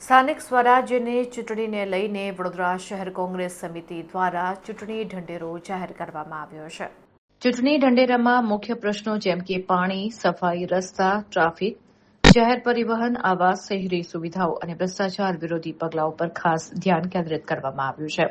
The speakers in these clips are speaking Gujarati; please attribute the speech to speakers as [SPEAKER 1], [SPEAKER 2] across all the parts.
[SPEAKER 1] સ્થાનિક સ્વરાજ્યની ચૂંટણીને લઈને વડોદરા શહેર કોંગ્રેસ સમિતિ દ્વારા ચૂંટણી ઢંઢેરો જાહેર કરવામાં આવ્યો છે. ચૂંટણી ઢંઢેરામાં મુખ્ય પ્રશ્નો જેમ કે પાણી, સફાઈ, રસ્તા, ટ્રાફિક, જાહેર પરિવહન, આવાસ, શહેરી સુવિધાઓ અને ભ્રષ્ટાચાર વિરોધી પગલાઓ પર ખાસ ધ્યાન કેન્દ્રિત કરવામાં આવ્યું છે.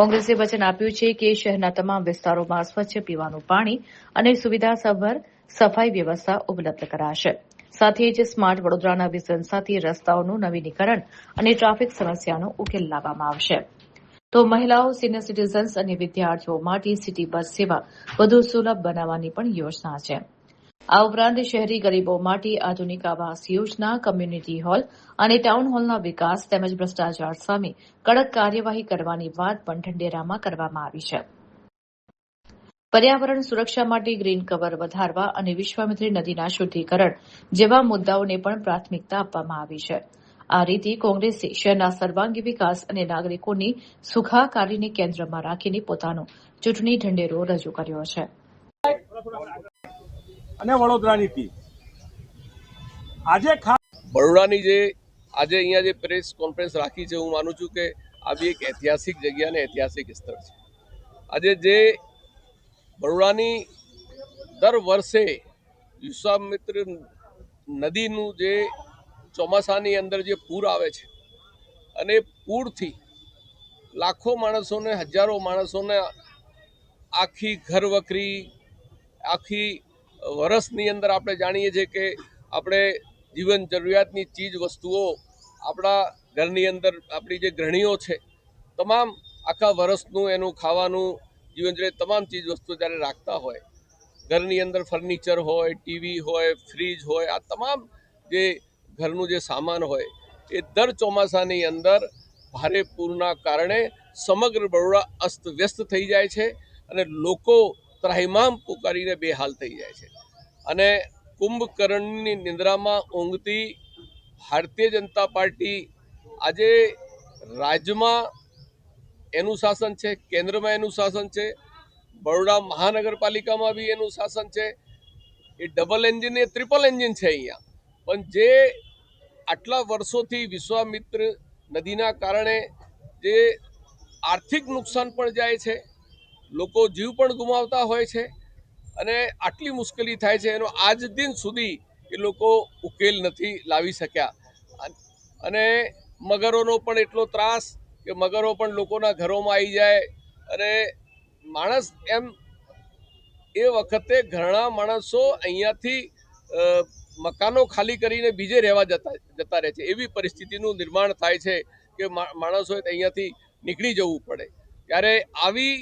[SPEAKER 1] કોંગ્રેસે વચન આપ્યું છે કે શહેરના તમામ વિસ્તારોમાં સ્વચ્છ પીવાનું પાણી અને સુવિધાસભર સફાઈ વ્યવસ્થા ઉપલબ્ધ કરાશે. સાથે જ સ્માર્ટ વડોદરાના વિઝન સાથે રસ્તાઓનું નવીનીકરણ અને ટ્રાફિક સમસ્યાનો ઉકેલ લાવવામાં આવશે. તો મહિલાઓ, સિનિયર સિટીઝન્સ અને વિદ્યાર્થીઓ માટે સિટી બસ સેવા વધુ સુલભ બનાવવાની પણ યોજના છે. આ ઉપરાંત શહેરી ગરીબો માટે આધુનિક આવાસ યોજના, કમ્યુનિટી હોલ અને ટાઉન હોલના વિકાસ તેમજ ભ્રષ્ટાચાર સામે કડક કાર્યવાહી કરવાની વાત પણ ઢંઢેરામાં કરવામાં આવી છે. પર્યાવરણ સુરક્ષા માટે ગ્રીન કવર વધારવા અને વિશ્વામિત્રી નદીના શુદ્ધિકરણ જેવા મુદ્દાઓને પણ પ્રાથમિકતા આપવામાં આવી છે. આ રીતે કોંગ્રેસે શહેરના સર્વાંગી વિકાસ અને નાગરિકોની સુખાકારીને કેન્દ્રમાં રાખીને પોતાનો ચૂંટણી ઢંઢેરો રજૂ કર્યો છે.
[SPEAKER 2] અને વડોદરાની ટીમ આજે
[SPEAKER 3] બરોડાની જે આજે અહીંયા જે પ્રેસ કોન્ફરન્સ રાખી છે, હું માનું છું કે આ બી એક ઐતિહાસિક જગ્યા અને ઐતિહાસિક સ્થળ છે. આજે જે બરોડાની દર વર્ષે વિશ્વામિત્ર નદીનું જે ચોમાસાની અંદર જે પૂર આવે છે અને પૂરથી લાખો માણસોને, હજારો માણસોને આખી ઘર વખરી, આખી વર્ષની અંદર આપણે જાણીએ છીએ કે આપણે જીવન જરૂરિયાતની ચીજ વસ્તુઓ આપણા ઘરની અંદર આપણી જે ગૃહિણીઓ છે, તમામ આખા વર્ષનું એનું ખાવાનું, જીવન જરૂરિયાત તમામ ચીજ વસ્તુઓ જ્યારે રાખતા હોય, ઘરની અંદર ફર્નિચર હોય, ટીવી હોય, ફ્રીજ હોય, આ તમામ જે ઘરનું જે સામાન હોય એ દર ચોમાસાની અંદર ભારે પૂરના કારણે સમગ્ર બરોડા અસ્તવ્યસ્ત થઈ જાય છે અને લોકો ત્રાહિમામ પુકારીને બેહાલ થઈ જાય છે. અને કુંભકર્ણની નિંદ્રામાં ઊંઘતી ભારતીય જનતા પાર્ટી આજે રાજ્યમાં એનું શાસન છે, કેન્દ્રમાં એનું શાસન છે, બરોડા મહાનગરપાલિકામાં બી એનું શાસન છે. એ ડબલ એન્જિન, એ ટ્રિપલ એન્જિન છે અહીંયા. પણ જે આટલા વર્ષોથી વિશ્વામિત્ર નદીના કારણે જે આર્થિક નુકસાન પણ જાય છે, લોકો જીવ પણ ગુમાવતા હોય છે અને આટલી મુશ્કેલી થાય છે, એનો આજ દિન સુધી એ લોકો ઉકેલ નથી લાવી શક્યા. અને મગરોનો પણ એટલો ત્રાસ કે મગરો પણ લોકોના ઘરોમાં આવી જાય અને માણસ એમ એ વખતે ઘણા માણસો અહીંયાથી મકાનો ખાલી કરીને બીજે રહેવા જતા રહે છે. એવી પરિસ્થિતિનું નિર્માણ થાય છે કે માણસોએ અહીંયાથી નીકળી જવું પડે. ત્યારે આવી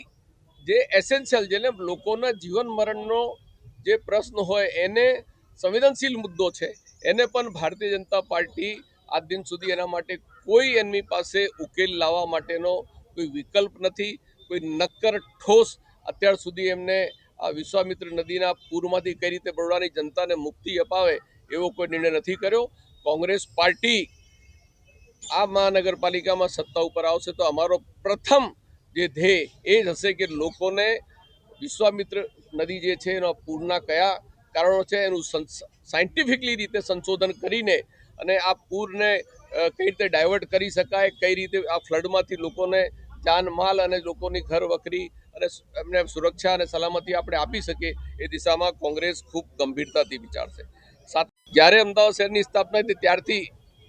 [SPEAKER 3] જે એસેન્શિયલ, જેને લોકોના જીવન મરણનો જે પ્રશ્ન હોય, એને સંવેદનશીલ મુદ્દો છે, એને પણ ભારતીય જનતા પાર્ટી આજ દિન સુધી એના માટે કોઈ એમની પાસે ઉકેલ લાવવા માટેનો કોઈ વિકલ્પ નથી. કોઈ નક્કર ઠોસ અત્યાર સુધી એમને આ વિશ્વામિત્ર નદીના પૂરમાંથી કઈ રીતે બરોડાની જનતાને મુક્તિ અપાવે એવો કોઈ નિર્ણય નથી કર્યો. કોંગ્રેસ પાર્ટી આ મહાનગરપાલિકામાં સત્તા ઉપર આવશે તો અમારો પ્રથમ જે ધ્યેય એ જ હશે કે લોકોને વિશ્વામિત્ર નદી જે છે એના પૂરના કયા કારણો છે એનું સાયન્ટિફિકલી રીતે સંશોધન કરીને અને આ પૂરને કઈ રીતે ડાયવર્ટ કરી શકાય, કઈ રીતે આ ફ્લડમાંથી લોકોને જાનમાલ અને લોકોની ઘર વખરી અને એમને સુરક્ષા અને સલામતી આપણે આપી શકીએ એ દિશામાં કોંગ્રેસ ખૂબ ગંભીરતાથી વિચારશે. જ્યારે અમદાવાદ શહેરની સ્થાપના થઈ ત્યારથી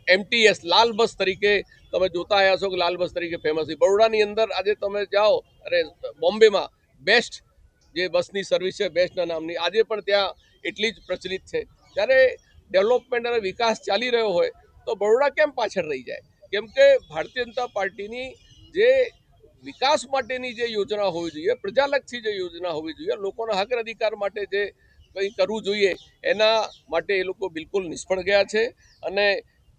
[SPEAKER 3] MTS લાલ બસ તરીકે તમે જોતા આવ્યા છો કે લાલ બસ તરીકે ફેમસ છે. બરોડાની અંદર આજે તમે જાઓ અને બોમ્બેમાં બેસ્ટ જે બસની સર્વિસ છે, બેસ્ટના નામની, આજે પણ ત્યાં એટલી જ પ્રચલિત છે. ત્યારે ડેવલપમેન્ટ અને વિકાસ ચાલી રહ્યો હોય તો બરોડા કેમ પાછળ રહી જાય? કેમ કે ભારતીય જનતા પાર્ટીની જે વિકાસ માટેની જે યોજના હોવી જોઈએ, પ્રજાલક્ષી જે યોજના હોવી જોઈએ, લોકોના હક અધિકાર માટે જે કંઈ કરવું જોઈએ, એના માટે એ લોકો બિલકુલ નિષ્ફળ ગયા છે. અને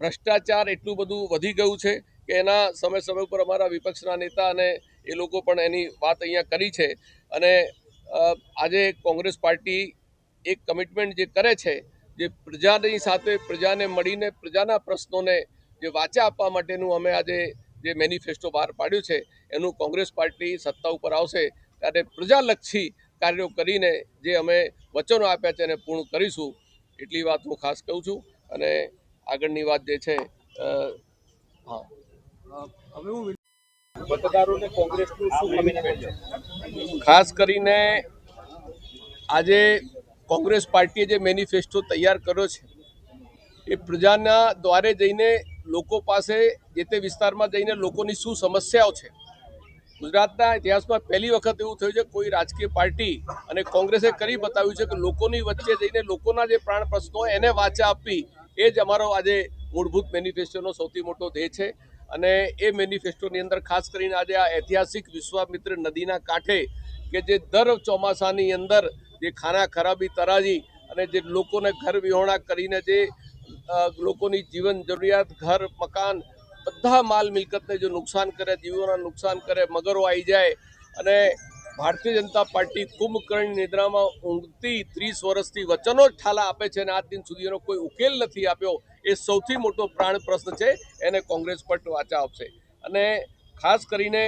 [SPEAKER 3] ભ્રષ્ટાચાર એટલું બધું વધી ગયું છે કે એના સમય ઉપર અમારા વિપક્ષના નેતા અને એ લોકો પણ એની વાત અહીંયા કરી છે. અને આજે કોંગ્રેસ પાર્ટી એક કમિટમેન્ટ જે કરે છે, જે પ્રજાની સાથે પ્રજાને મળીને પ્રજાના પ્રશ્નોને જે વાચા આપવા માટેનું અમે આજે જે મેનિફેસ્ટો બહાર પાડ્યું છે, એનું કોંગ્રેસ પાર્ટી સત્તા ઉપર આવશે ત્યારે પ્રજાલક્ષી કાર્યો કરીને જે અમે વચનો આપ્યા છે એને પૂર્ણ કરીશું, એટલી વાત હું ખાસ કહું છું. અને આગળની વાત જે છે હા,
[SPEAKER 2] હવે હું મતદારોને કોંગ્રેસનું શું કમિટમેન્ટ છે?
[SPEAKER 3] ખાસ કરીને આજે કોંગ્રેસ પાર્ટીએ જે મેનિફેસ્ટો તૈયાર કર્યો છે એ પ્રજાના દ્વારે જઈને લોકો પાસે જે તે વિસ્તારમાં જઈને લોકોની શું સમસ્યાઓ છે. ગુજરાતના ઇતિહાસમાં પહેલી વખત એવું થયું છે કોઈ રાજકીય પાર્ટી અને કોંગ્રેસે કરી બતાવ્યું છે કે લોકોની વચ્ચે જઈને લોકોના જે પ્રાણ પ્રશ્નો હોય એને વાચા આપવી, એ જ અમારો આજે મૂળભૂત મેનિફેસ્ટોનો સૌથી મોટો ધ્યેય છે. અને એ મેનિફેસ્ટોની અંદર ખાસ કરીને આજે આ ઐતિહાસિક વિશ્વામિત્ર નદીના કાંઠે કે જે દર ચોમાસાની અંદર જે ખાના ખરાબી તરાજી અને જે લોકોને ઘર વિહોણા કરીને જે લોકોની જીવન જરૂરિયાત ઘર મકાન બધા માલ મિલકતને જો નુકસાન કરે, જીવોના નુકસાન કરે, મગરો આવી જાય અને ભારતીય જનતા પાર્ટી કુંભકર્ણ નિદ્રામાં ઊંઘતી 30 વર્ષથી વચનો જ ઠાલા આપે છે અને આજ દિન સુધી એનો કોઈ ઉકેલ નથી આપ્યો. એ સૌથી મોટો પ્રાણ પ્રશ્ન છે, એને કોંગ્રેસ પટ વાચા આપશે. અને ખાસ કરીને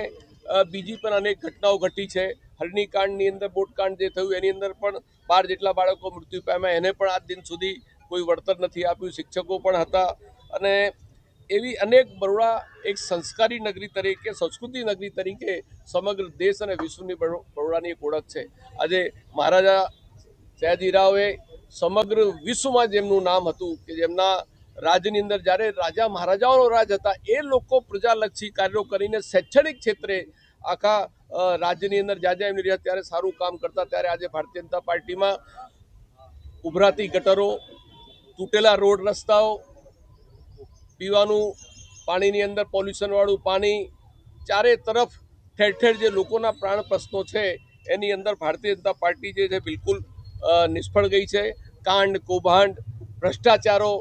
[SPEAKER 3] બીજી પણ અનેક ઘટનાઓ ઘટી છે. હરણીકાંડની અંદર બોટકાંડ જે થયું એની અંદર પણ 12 જેટલા બાળકો મૃત્યુ પામ્યા, એને પણ આજ દિન સુધી કોઈ વળતર નથી આપ્યું. શિક્ષકો પણ હતા અને એવી અનેક બરોડા એક સંસ્કારી નગરી તરીકે, સંસ્કૃતિ નગરી તરીકે સમગ્ર દેશ અને વિશ્વની બરોડાની એક ઓળખ છે. આજે મહારાજા સયાજીરાવે સમગ્ર વિશ્વમાં જેમનું નામ હતું કે જેમના રાજની અંદર જ્યારે રાજા મહારાજાઓનો રાજ હતા, એ લોકો પ્રજાલક્ષી કાર્યો કરીને શૈક્ષણિક ક્ષેત્રે આખા રાજ્યની અંદર જ્યાં જ્યાં એમની રહ્યા ત્યારે સારું કામ કરતા, ત્યારે આજે ભારતીય જનતા પાર્ટીમાં ઉભરાતી ગટરો, તૂટેલા રોડ રસ્તાઓ, પીવાનું પાણીની અંદર પોલ્યુશનવાળું પાણી, ચારે તરફ ઠેર ઠેર જે લોકોના પ્રાણ પ્રશ્નો છે એની અંદર ભારતીય જનતા પાર્ટી જે છે બિલકુલ નિષ્ફળ ગઈ છે. કાંડ કૌભાંડ, ભ્રષ્ટાચારો,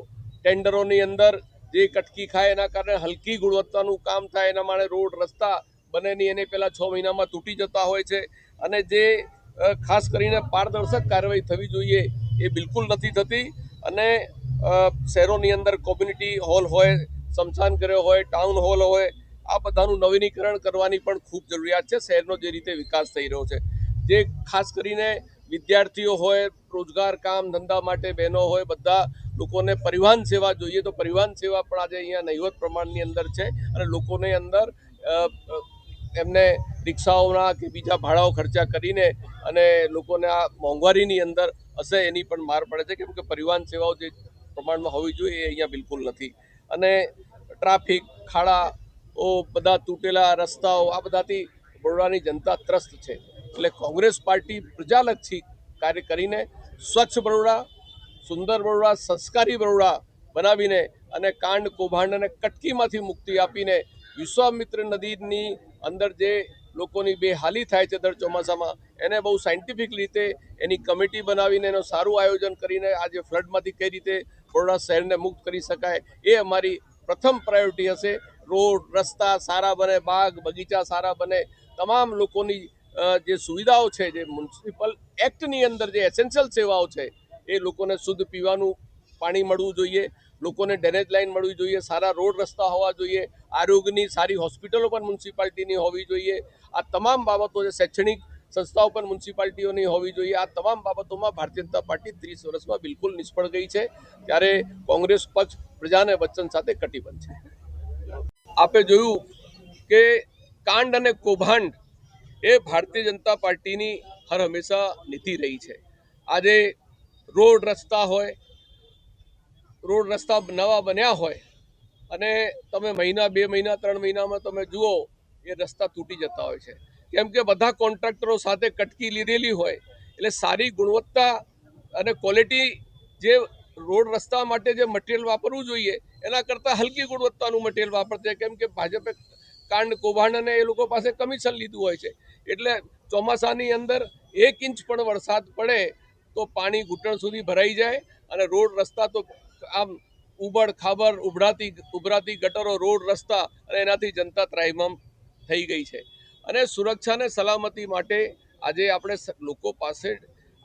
[SPEAKER 3] ટેન્ડરોની અંદર જે કટકી ખાય એના કારણે હલકી ગુણવત્તાનું કામ થાય એના માટે રોડ રસ્તા બને નહીં, એને પહેલાં 6 મહિનામાં તૂટી જતા હોય છે. અને જે ખાસ કરીને પારદર્શક કાર્યવાહી થવી જોઈએ એ બિલકુલ નથી થતી. અને શહેરોની અંદર કોમ્યુનિટી હોલ હોય, સ્મશાન ગૃહ હોય, ટાઉન હોલ હોય, આ બધાનું નવીનીકરણ કરવાની પણ ખૂબ જરૂરિયાત છે. શહેરનો જે રીતે વિકાસ થઈ રહ્યો છે, જે ખાસ કરીને વિદ્યાર્થીઓ હોય, રોજગાર કામ ધંધા માટે બહેનો હોય, બધા લોકોને પરિવહન સેવા જોઈએ તો પરિવહન સેવા પણ આજે અહીંયા નહિવત પ્રમાણની અંદર છે. અને લોકોને અંદર એમને રિક્ષાઓના કે બીજા ભાડાઓ ખર્ચા કરીને અને લોકોને આ મોંઘવારીની અંદર હશે એની પણ માર પડે છે, કેમ કે પરિવહન સેવાઓ જે પ્રમાણમાં હોવી જોઈએ એ અહીંયા બિલકુલ નથી. અને ટ્રાફિક ખાડાઓ, બધા તૂટેલા રસ્તાઓ, આ બધાથી બરોડાની જનતા ત્રસ્ત છે. એટલે કોંગ્રેસ પાર્ટી પ્રજાલક્ષી કાર્ય કરીને સ્વચ્છ બરોડા, સુંદર બરોડા, સંસ્કારી બરોડા બનાવીને અને કાંડ કૌભાંડ અને કટકીમાંથી મુક્તિ આપીને વિશ્વામિત્ર નદીની અંદર જે લોકોની બેહાલી થાય છે દર ચોમાસામાં, એને બહુ સાયન્ટિફિક રીતે એની કમિટી બનાવીને એનું સારું આયોજન કરીને આજે ફ્લડમાંથી કઈ રીતે બરોડા શહેરને મુક્ત કરી શકાય એ અમારી પ્રથમ પ્રાયોરિટી હશે. રોડ રસ્તા સારા બને, બાગ બગીચા સારા બને, તમામ લોકોની જે સુવિધાઓ છે, જે મ્યુનિસિપલ એક્ટની અંદર જે એસેન્શિયલ સેવાઓ છે એ લોકોને શુદ્ધ પીવાનું પાણી મળવું જોઈએ, લોકોને ડ્રેનેજ લાઇન મળવી જોઈએ, સારા રોડ રસ્તા હોવા જોઈએ, આરોગ્યની સારી હોસ્પિટલો પણ મ્યુનિસિપાલિટીની હોવી જોઈએ. આ તમામ બાબતો છે. શૈક્ષણિક સંસ્થાઓ પણ મ્યુનિસિપાલિટીઓની હોવી જોઈએ. આ તમામ બાબતોમાં ભારતીય જનતા પાર્ટી 30 વર્ષમાં બિલકુલ નિષ્ફળ ગઈ છે. ત્યારે કોંગ્રેસ પક્ષ પ્રજાને વચન સાથે કટિબદ્ધ છે. આપે જોયું કે કાંડ અને કૌભાંડ એ ભારતીય જનતા પાર્ટીની હર હંમેશા નીતિ રહી છે. આજે રોડ રસ્તા હોય, રોડ રસ્તા નવા બન્યા હોય અને તમે મહિના 2 મહિના 3 મહિનામાં તમે જુઓ એ રસ્તા તૂટી જતા હોય છે, કેમ કે બધા કોન્ટ્રાક્ટરો સાથે કટકી લીધેલી હોય. એટલે સારી ગુણવત્તા અને ક્વોલિટી જે રોડ રસ્તા માટે જે મટીરિયલ વાપરવું જોઈએ એના કરતાં હલકી ગુણવત્તાનું મટીરિયલ વાપરશે, કેમ કે ભાજપે કાંડ કૌભાંડ અને એ લોકો પાસે કમિશન લીધું હોય છે. એટલે ચોમાસાની અંદર 1 ઇંચ પણ વરસાદ પડે તો પાણી ઘૂંટણ સુધી ભરાઈ જાય અને રોડ રસ્તા તો આમ ઉબડ ખાબડ ઉભરાતી ગટરો, રોડ રસ્તા, અને એનાથી જનતા ત્રાહિમામ થઈ ગઈ છે. અને સુરક્ષા અને સલામતી માટે આજે આપણે લોકો પાસે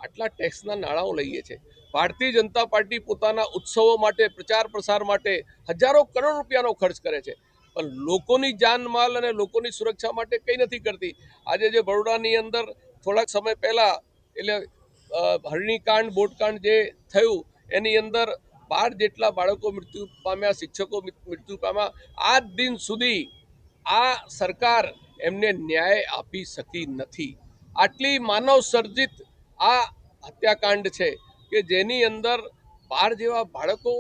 [SPEAKER 3] આટલા ટેક્સના નાણાંઓ લઈએ છીએ. ભારતીય જનતા પાર્ટી પોતાના ઉત્સવો માટે, પ્રચાર પ્રસાર માટે હજારો કરોડ રૂપિયાનો ખર્ચ કરે છે, પણ લોકોની જાનમાલ અને લોકોની સુરક્ષા માટે કંઈ નથી કરતી. આજે જે બરોડાની અંદર થોડાક સમય પહેલાં એટલે હરણીકાંડ બોટકાંડ જે થયું એની અંદર 12 જેટલા બાળકો મૃત્યુ પામ્યા, શિક્ષકો મૃત્યુ પામ્યા. આજ દિન સુધી આ સરકાર એમને ન્યાય આપી શકી નથી. આટલી માનવ સર્જિત આ હત્યાકાંડ છે કે જેની અંદર 12 જેવા બાળકો,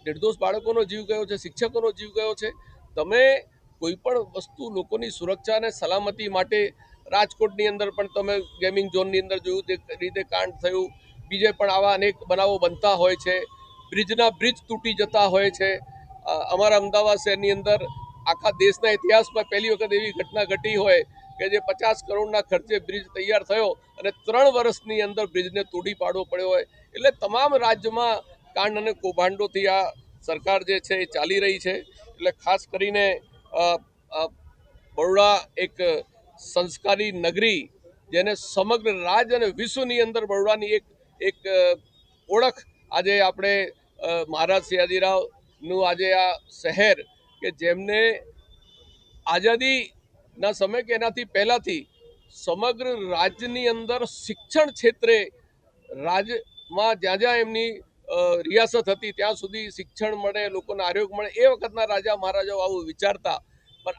[SPEAKER 3] નિર્દોષ બાળકોનો જીવ ગયો છે, શિક્ષકોનો જીવ ગયો છે. તમે કોઈ પણ વસ્તુ લોકોની સુરક્ષા અને સલામતી માટે રાજકોટની અંદર પણ તમે ગેમિંગ ઝોનની અંદર જોયું તે રીતે કાંડ થયું. બીજે પણ આવા અનેક બનાવો બનતા હોય છે. બ્રિજ તૂટી જતા હોય છે. અમારા અમદાવાદ શહેરની અંદર આખા દેશના ઇતિહાસમાં પહેલી વખત એવી ઘટના ઘટી હોય કે જે 50 કરોડના ખર્ચે બ્રિજ તૈયાર થયો અને 3 વર્ષની અંદર બ્રિજને તોડી પાડવો પડ્યો હોય. એટલે તમામ રાજ્યમાં કાંડ અને કૌભાંડોથી આ સરકાર જે છે એ ચાલી રહી છે. એટલે ખાસ કરીને બરોડા એક સંસ્કારી નગરી, જેને સમગ્ર રાજ્ય અને વિશ્વની અંદર બરોડાની એક ઓળખ આજે આપણે મહારાજ સયાજીરાવનું આજે આ શહેર કે જેમને આઝાદીના સમય કે એનાથી પહેલાંથી સમગ્ર રાજ્યની અંદર શિક્ષણ ક્ષેત્રે રાજ્યમાં જ્યાં જ્યાં એમની રિયાસત હતી ત્યાં સુધી શિક્ષણ મળે, લોકોને આરોગ્ય મળે, એ વખતના રાજા મહારાજાઓ આવું વિચારતા. પણ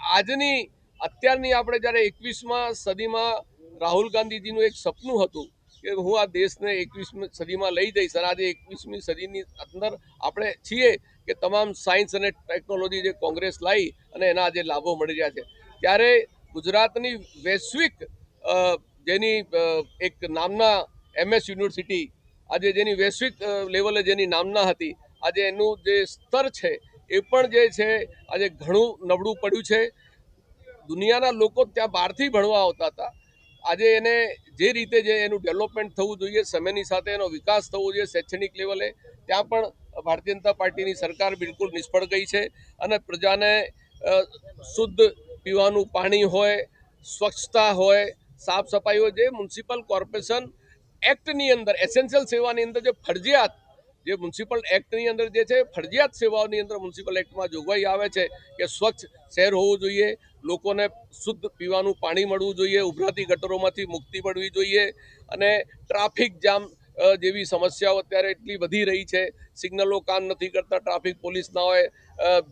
[SPEAKER 3] અત્યારની આપણે જ્યારે 21મી સદીમાં રાહુલ ગાંધીજીનું એક સપનું હતું કે હું આ દેશને 21મી સદીમાં લઈ જઈશ, અને આજે 21મી સદીની અંદર આપણે છીએ કે તમામ સાયન્સ અને ટેકનોલોજી જે કોંગ્રેસ લાવી અને એના આજે લાભો મળી રહ્યા છે. ત્યારે ગુજરાતની વૈશ્વિક જેની એક નામના MS યુનિવર્સિટી આજે જેની વૈશ્વિક લેવલે જેની નામના હતી, આજે એનું જે સ્તર છે એ પણ જે છે આજે ઘણું નબળું પડ્યું છે. દુનિયાના લોકો ત્યાં બહારથી ભણવા આવતા હતા. આજે એને જે રીતે જે એનું ડેવલપમેન્ટ થવું જોઈએ, સમયની સાથે એનો વિકાસ થવો જોઈએ શૈક્ષણિક લેવલે, ત્યાં પણ ભારતીય જનતા પાર્ટીની સરકાર બિલકુલ નિષ્ફળ ગઈ છે. અને પ્રજાને શુદ્ધ પીવાનું પાણી હોય, સ્વચ્છતા હોય, સાફ સફાઈ હોય, જે મ્યુનિસિપલ કોર્પોરેશન એક્ટની અંદર એસેન્શિયલ સેવાની અંદર જે મ્યુનિસિપલ એક્ટની અંદર જે છે ફરજિયાત સેવાઓની અંદર મ્યુનિસિપલ એક્ટમાં જોગવાઈ આવે છે કે સ્વચ્છ શહેર હોવું જોઈએ, લોકોને શુદ્ધ પીવાનું પાણી મળવું જોઈએ, ઉભરાતી ગટરોમાંથી મુક્તિ મળવી જોઈએ. અને ટ્રાફિક જામ જેવી સમસ્યાઓ અત્યારે એટલી વધી રહી છે, સિગ્નલો કામ નથી કરતા, ટ્રાફિક પોલીસ ના હોય,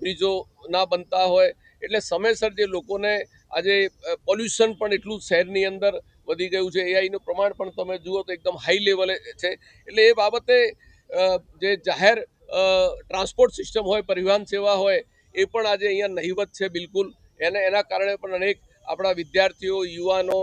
[SPEAKER 3] બ્રિજો ના બનતા હોય, એટલે સમયસર જે લોકોને આજે પોલ્યુશન પણ એટલું શહેરની અંદર વધી ગયું છે. એઆઈનું પ્રમાણ પણ તમે જુઓ તો એકદમ હાઈ લેવલે છે. એટલે એ બાબતે જે જાહેર ટ્રાન્સપોર્ટ સિસ્ટમ હોય, પરિવહન સેવા હોય, એ પણ આજે અહીંયા નહીવત છે બિલકુલ. એના કારણે પણ અનેક આપણા વિદ્યાર્થીઓ, યુવાનો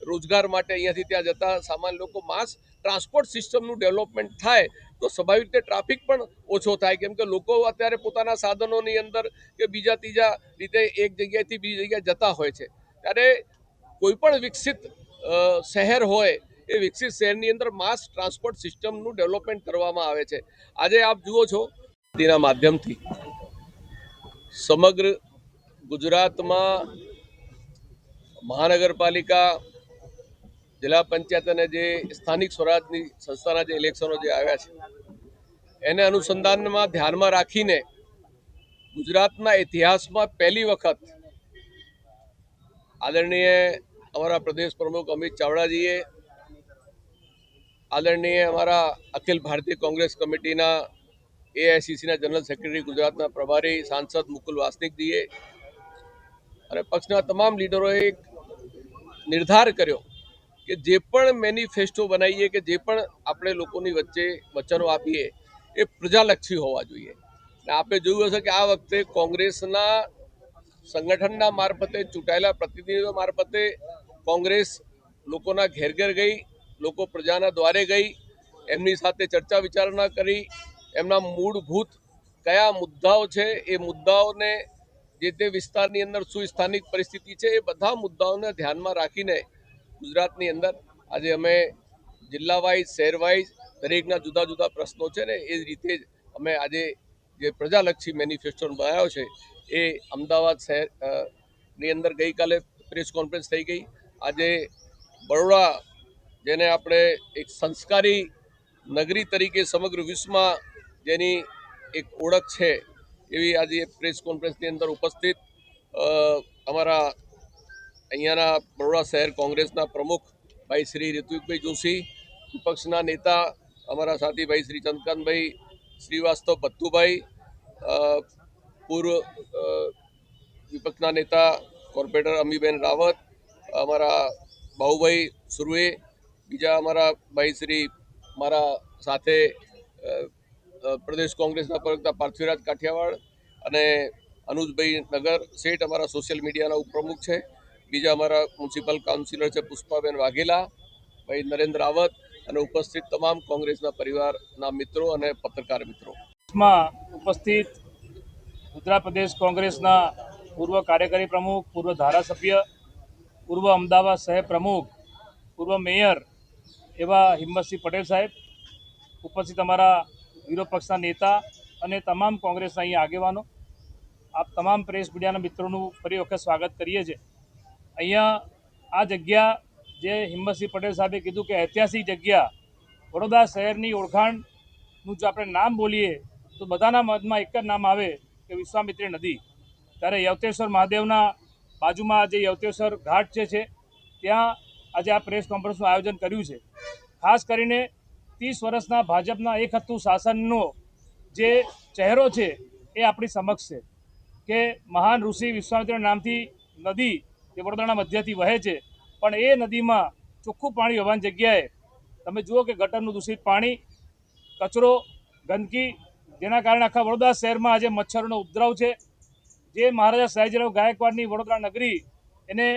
[SPEAKER 3] રોજગાર માટે અહીંયાથી ત્યાં જતા સામાન્ય લોકો, માસ ટ્રાન્સપોર્ટ સિસ્ટમનું ડેવલપમેન્ટ થાય તો સ્વાભાવિક રીતે ટ્રાફિક પણ ઓછો થાય. કેમ કે લોકો અત્યારે પોતાના સાધનોની અંદર કે બીજા ત્રીજા રીતે એક જગ્યાએથી બીજી જગ્યાએ જતા હોય છે. ત્યારે કોઈ પણ વિકસિત શહેર હોય, એ વિકસિત શહેરની અંદર માસ ટ્રાન્સપોર્ટ સિસ્ટમનું ડેવલપમેન્ટ કરવામાં આવે છે. આજે આપ જુઓ છો તેના માધ્યમથી સમગ્ર ગુજરાતમાં મહાનગરપાલિકા, જિલ્લા પંચાયત અને જે સ્થાનિક સ્વરાજની સંસ્થાના જે ઇલેક્શનો જે આવ્યા છે એને અનુસંધાનમાં ધ્યાનમાં રાખીને ગુજરાતના ઇતિહાસમાં પહેલી વખત આદરણીય અમારા પ્રદેશ પ્રમુખ અમિત ચાવડાજીએ, આદરણીય અમારા અખિલ ભારતીય કોંગ્રેસ કમિટીના AICCના જનરલ સેક્રેટરી, ગુજરાતના પ્રભારી સાંસદ મુકુલ વાસનિકજીએ અને પક્ષના તમામ લીડરોએ એક નિર્ધાર કર્યો કે જે પણ મેનિફેસ્ટો બનાવીએ, કે જે પણ આપણે લોકોની વચ્ચે વચનો આપીએ, એ પ્રજાલક્ષી હોવા જોઈએ. આપણે જોયું હશે કે આ વખતે કોંગ્રેસના સંગઠનના મારફતે, ચૂંટાયેલા પ્રતિનિધિઓ મારફતે કોંગ્રેસ લોકોના ઘેર ઘેર ગઈ, લોકો પ્રજાના દ્વારે ગઈ, એમની સાથે ચર્ચા વિચારણા કરી, એમના મૂળભૂત કયા મુદ્દાઓ છે એ મુદ્દાઓને જે તે વિસ્તારની અંદર શું સ્થાનિક પરિસ્થિતિ છે એ બધા મુદ્દાઓને ધ્યાનમાં રાખીને ગુજરાતની અંદર આજે અમે જિલ્લા વાઇઝ, શહેર વાઇઝ દરેકના જુદા જુદા પ્રશ્નો છે ને એ રીતે જ અમે આજે જે પ્રજાલક્ષી મેનિફેસ્ટો બનાવ્યો છે એ અમદાવાદ શહેરની અંદર ગઈકાલે પ્રેસ કોન્ફરન્સ થઈ ગઈ. આજે બરોડા, જેને આપણે એક સંસ્કારી નગરી તરીકે સમગ્ર વિશ્વમાં જેની એક ઓળખ છે, એવી આજે પ્રેસ કોન્ફરન્સની અંદર ઉપસ્થિત અમારા અહીંયાના બરોડા શહેર કોંગ્રેસના પ્રમુખ ભાઈ શ્રી ઋત્વિકભાઈ જોશી, વિપક્ષના નેતા અમારા સાથી ભાઈ શ્રી ચંદ્રકાંતભાઈ શ્રીવાસ્તવ પત્તુભાઈ, પૂર્વ વિપક્ષના નેતા કોર્પોરેટર અમીબેન રાવત, અમારા બાહુભાઈ સુરવે, બીજા અમારા ભાઈ શ્રી મારા સાથે પ્રદેશ કોંગ્રેસના પ્રવક્તા પાર્થિવરાજ કાઠિયાવાડ અને અનુજભાઈ નગર શેઠ અમારા સોશિયલ મીડિયાના ઉપપ્રમુખ છે. બીજા અમારા મ્યુનિસિપલ કાઉન્સિલર છે પુષ્પાબેન વાઘેલા, ભાઈ નરેન્દ્ર રાવત અને ઉપસ્થિત તમામ કોંગ્રેસના પરિવારના મિત્રો અને પત્રકાર મિત્રો.
[SPEAKER 4] ઉપસ્થિત ગુજરાત પ્રદેશ કોંગ્રેસના પૂર્વ કાર્યકારી પ્રમુખ, પૂર્વ ધારાસભ્ય, પૂર્વ અમદાવાદ શહેર પ્રમુખ, પૂર્વ મેયર એવા હિંમતસિંહ પટેલ સાહેબ, ઉપસ્થિત અમારા વિરોધ પક્ષના નેતા અને તમામ કોંગ્રેસના અહીંયા આગેવાનો, આપ તમામ પ્રેસ મીડિયાના મિત્રોનું ફરી વખત સ્વાગત કરીએ છીએ. અહીંયા આ જગ્યા જે હિંમતસિંહ પટેલ સાહેબે કીધું કે ઐતિહાસિક જગ્યા, વડોદરા શહેરની ઓળખાણનું જો આપણે નામ બોલીએ તો બધાના મનમાં એક જ નામ આવે કે વિશ્વામિત્રી નદી. ત્યારે યવતેશ્વર મહાદેવના બાજુમાં જે યવતેશ્વર ઘાટ છે ત્યાં આજે આ પ્રેસ કોન્ફરન્સનું આયોજન કર્યું છે. ખાસ કરીને 30 વર્ષના ભાજપના એક હતું શાસનનો જે ચહેરો છે એ આપણી સમક્ષ છે કે મહાન ઋષિ વિશ્વામિત્રના નામથી નદી જે વડોદરાના મધ્યથી વહે છે, પણ એ નદીમાં ચોખ્ખું પાણી હોવાની જગ્યાએ તમે જુઓ કે ગટરનું દૂષિત પાણી, કચરો, ગંદકી, જેના કારણે આખા વડોદરા શહેરમાં આજે મચ્છરોનો ઉપદ્રવ છે. જે મહારાજા સયાજીરાવ ગાયકવાડની વડોદરા નગરી એને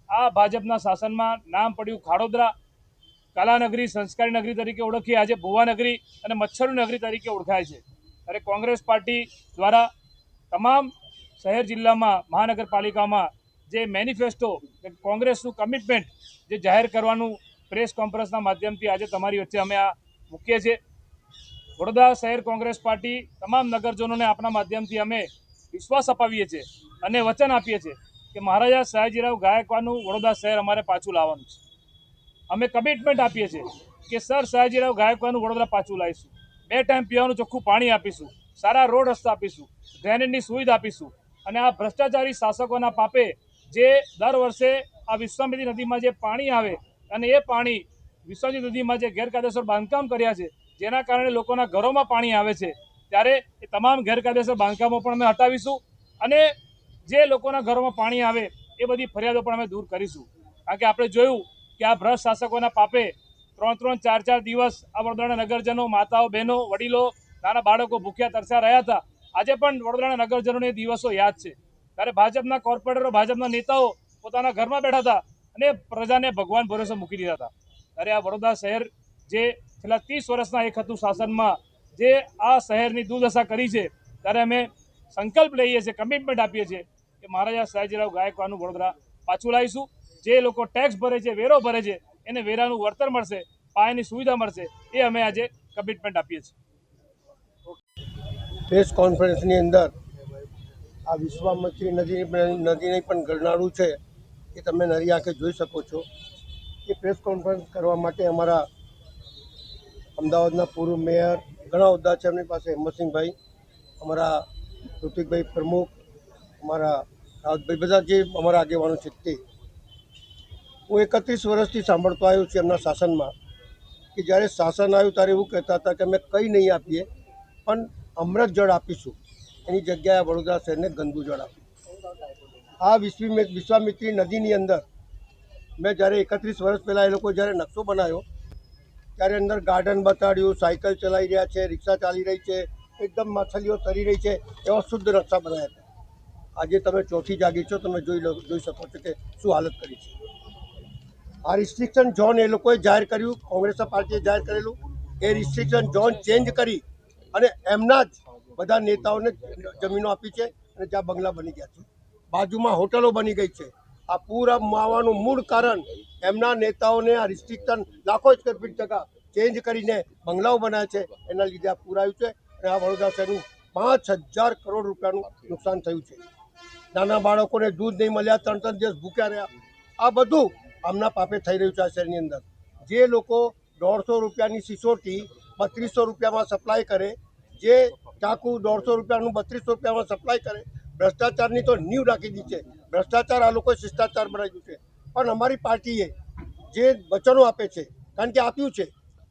[SPEAKER 4] આ ભાજપના શાસનમાં નામ પડ્યું ખાડોદરા. કલાનગરી, સંસ્કારી નગરી તરીકે ઓળખી આજે ભુવાનગરી અને મચ્છરની નગરી તરીકે ઓળખાય છે. ત્યારે કોંગ્રેસ પાર્ટી દ્વારા તમામ શહેર જિલ્લામાં મહાનગરપાલિકામાં જે મેનિફેસ્ટો કોંગ્રેસનું કમિટમેન્ટ જે જાહેર કરવાનું પ્રેસ કોન્ફરન્સના માધ્યમથી આજે તમારી વચ્ચે અમે આ મૂકીએ છીએ. વડોદરા શહેર કોંગ્રેસ પાર્ટી તમામ નગરજનોને આપણા માધ્યમથી અમે વિશ્વાસ અપાવીએ છીએ અને વચન આપીએ છીએ કે મહારાજા સયાજીરાવ ગાયકવાડનું વડોદરા શહેર અમારે પાછું લાવવાનું છે. અમે કમિટમેન્ટ આપીએ છીએ કે સર સયાજીરાવ ગાયકવાડનું વડોદરા પાછું લાવીશું. 2 ટાઈમ પીવાનું ચોખ્ખું પાણી આપીશું, સારા રોડ રસ્તા આપીશું, ડ્રેનેજની સુવિધા આપીશું અને આ ભ્રષ્ટાચારી શાસકોના પાપે જે દર વર્ષે આ વિશ્વામિત્રી નદીમાં જે પાણી આવે અને એ પાણી વિશ્વામિત્રી નદીમાં જે ગેરકાયદેસર બાંધકામ કર્યા છે જેના કારણે લોકોના ઘરોમાં પાણી આવે છે, ત્યારે એ તમામ ગેરકાયદેસર બાંધકામો પણ અમે હટાવીશું અને જે લોકોના ઘરોમાં પાણી આવે એ બધી ફરિયાદો પણ અમે દૂર કરીશું. કારણ કે આપણે જોયું કે આ ભ્રષ્ટ શાસકોના પાપે 3-3, 4-4 દિવસ આ વડોદરાના નગરજનો, માતાઓ, બહેનો, વડીલો, નાના બાળકો ભૂખ્યા તરસ્યા રહ્યા હતા. આજે પણ વડોદરાના નગરજનોને દિવસો યાદ છે. ત્યારે ભાજપના કોર્પોરેટરો, ભાજપના નેતાઓ પોતાના ઘરમાં બેઠા હતા અને પ્રજાને ભગવાન ભરોસે મૂકી દીધા હતા. ત્યારે આ વડોદરા શહેર જે છેલ્લા 30 વર્ષના એક હતું શાસનમાં જે આ શહેરની દુર્દશા કરી છે, ત્યારે અમે સંકલ્પ લઈએ છીએ, કમિટમેન્ટ આપીએ છીએ કે મહારાજા સયાજીરાવ ગાયકવાડનું વડોદરા પાછું લાવીશું. જે લોકો ટેક્સ ભરે છે, વેરો ભરે છે, એને વેરાનું વળતર મળશે, પાયાની સુવિધા મળશે, એ અમે આજે કમિટમેન્ટ આપીએ છીએ.
[SPEAKER 5] પ્રેસ કોન્ફરન્સની અંદર આ વિશ્વામિત્રી નદીની પણ ગરનાળું છે એ તમે નરી આંખે જોઈ શકો છો. એ પ્રેસ કોન્ફરન્સ કરવા માટે અમારા અમદાવાદના પૂર્વ મેયર ઘણા હોદ્દા છે એમની પાસે, હિંમતસિંહભાઈ, અમારા ઋતિકભાઈ પ્રમુખ, અમારા રાવતભાઈ, બધા જે અમારા આગેવાનો છે તે. હું 31 વર્ષથી સાંભળતો આવ્યો છું એમના શાસનમાં કે જ્યારે શાસન આવ્યું ત્યારે એવું કહેતા હતા કે અમે કંઈ નહીં આપીએ પણ અમૃત જળ આપીશું, એની જગ્યાએ વડોદરા શહેરને ગંદુ જળ આપ્યું. આ વિશ્વામિત્રી નદીની અંદર મેં જ્યારે 31 વર્ષ પહેલાં એ લોકો જ્યારે નકશો બનાવ્યો ત્યારે અંદર ગાર્ડન બતાડ્યું, સાયકલ ચલાવી રહ્યા છે, રિક્ષા ચાલી રહી છે, એકદમ માછલીઓ તરી રહી છે, એવા શુદ્ધ નકશા બનાવ્યા હતા. આજે તમે ચોથી જાગી છો, તમે જોઈ શકો છો કે શું હાલત કરી છે. આ રિસ્ટ્રિક્શન ઝોન એ લોકોએ જાહેર કર્યું, કોંગ્રેસ પાર્ટીએ જાહેર કરેલું. એ રિસ્ટ્રિક્શન ઝોન ચેન્જ કરી અને એમના જ બધા નેતાઓને જમીનો આપી છે અને જ્યાં બંગલા બની ગયા છે, બાજુમાં હોટલો બની ગઈ છે. આ પૂરા આવવાનું મૂળ કારણ એમના નેતાઓને આ રિસ્ટ્રિક્શન લાખો સ્ક્વેર ફીટ જગ્યા ચેન્જ કરીને બંગલાઓ બનાવ્યા છે, એના લીધે આ પૂરાયું છે અને આ વડોદરા શહેરનું 5000 કરોડ રૂપિયાનું નુકસાન થયું છે. નાના બાળકોને દૂધ નહીં મળ્યા, 3-3 દિવસ ભૂખ્યા રહ્યા. આ બધું આમના પાપે થઈ રહ્યું છે આ શહેરની અંદર. જે લોકો 150 રૂપિયાની સિસોટી 3200 રૂપિયામાં સપ્લાય કરે, જે ચાકુ 150 રૂપિયાનું 3200 રૂપિયામાં સપ્લાય કરે, ભ્રષ્ટાચારની તો નીવ રાખી દીધી છે. ભ્રષ્ટાચાર આ લોકોએ શિષ્ટાચાર બનાવી દીધું છે. પણ અમારી પાર્ટીએ જે વચનો આપે છે, કારણ કે આપ્યું છે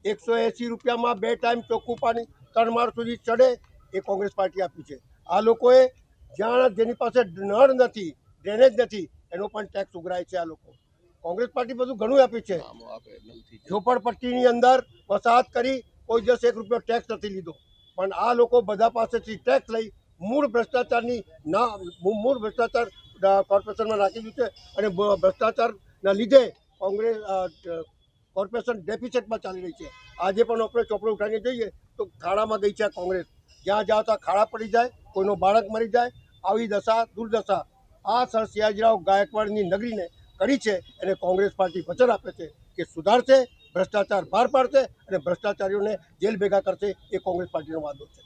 [SPEAKER 5] 180 રૂપિયામાં 2 ટાઈમ ચોખ્ખું પાણી, 3 માળ સુધી ચડે એ કોંગ્રેસ પાર્ટી આપી છે. આ લોકોએ જ્યાં જેની પાસે નળ નથી, ડ્રેનેજ નથી, એનો પણ ટેક્સ ઉઘરાય છે. આ લોકો કોંગ્રેસ પાર્ટી બધું ઘણું આપી છે.
[SPEAKER 3] નામો આપે નથી.
[SPEAKER 5] ઝોપડપટ્ટીની અંદર વસાહત કરી, કોઈ દિવસ 1 રૂપિયો ટેક્સ નથી લીધો, પણ આ લોકો બધા પાસેથી ટેક્સ લઈ મૂળ ભ્રષ્ટાચાર કોર્પોરેશનમાં નાખી દીધું છે. અને ભ્રષ્ટાચારના લીધે કોંગ્રેસ કોર્પોરેશન ડેફિસિટમાં ચાલી રહી છે. આજે પણ આપણે ચોપડો ઉઠાવીને જોઈએ તો ખાડામાં ગઈ છે કોંગ્રેસ. જ્યાં જાઓ ત્યાં ખાડા પડી જાય, કોઈનો બાળક મરી જાય, આવી દશા દુર્દશા આ સર સયાજીરાવ ગાયકવાડની નગરીને કરી છે. અને કોંગ્રેસ પાર્ટી વચન આપે છે કે સુધારશે, ભ્રષ્ટાચાર બહાર પાડશે અને ભ્રષ્ટાચારીઓને જેલ ભેગા કરશે. એ કોંગ્રેસ પાર્ટીનો વાદો છે.